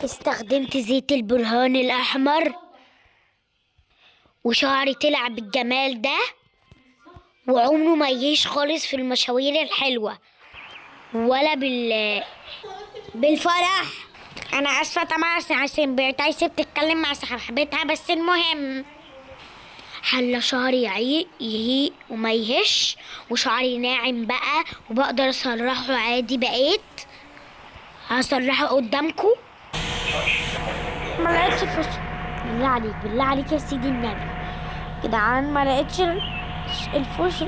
استخدمت زيت البرهان الأحمر وشعري طلع بالجمال ده، وعمره ما يجيش خالص في المشاوير الحلوة ولا بالفرح. انا اسفة طبعا عشان بتايسي بتتكلم مع صاحبتها، بس المهم حلى شعري يهيق وما يهش، وشعري ناعم بقى وبقدر اسرحه عادي. بقيت هسرحه قدامكم. ما لقيتش بالله عليك، بالله عليك يا سيدي النبي جدعان، ما لقيتش الفوش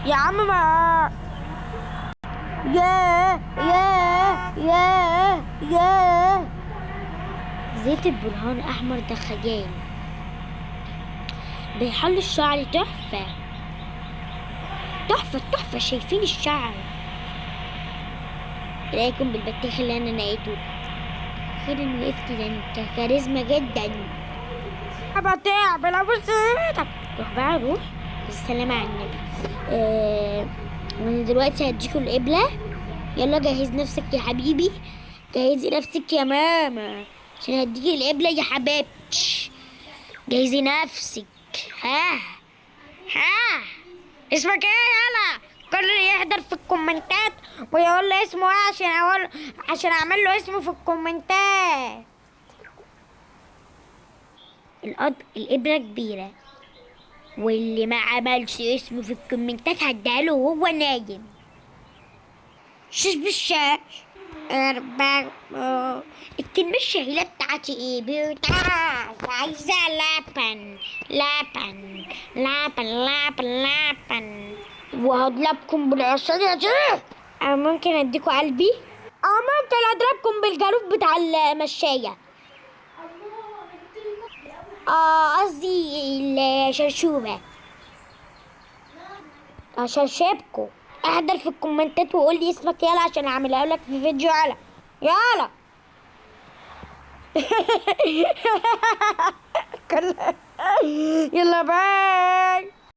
يا عم. ما ياه زيت البرهان احمر ده خجان، بيحل الشعر تحفة تحفة تحفة. شايفين الشعر؟ رايكم بالبطيخ اللي انا لقيته؟ خير انه وقفت، ده انت كاريزما جدا. بطيخ بلا بصيتك. روح بقى روح، بالسلامة على النبي. وانا دلوقتي هديكوا القبلة. يلا جهز نفسك يا حبيبي، جهزي نفسك يا ماما عشان هديكي القبلة يا حبيبتي. جهزي نفسك. ها اسمك ايه؟ يلا كل اللي يحضر في الكومنتات ويقول لي اسمه ايه عشان اعمل له اسمه في الكومنتات. الابره كبيره، واللي ما عملش اسمه في الكومنتات هديله وهو نايم. شش بالشاش. الكلمة الشهيرة بتاعتي ايه؟ عايزة لبن وهضربكم بالعصاية دي. ممكن اديكوا قلبي؟ ممكن اضربكم بالجاروف بتاع المشاية. قصدي الشرشوبة. شرشبكوا. احضر في الكومنتات وقول لي اسمك يلا عشان اعملها لك في فيديو. يلا يلا باي.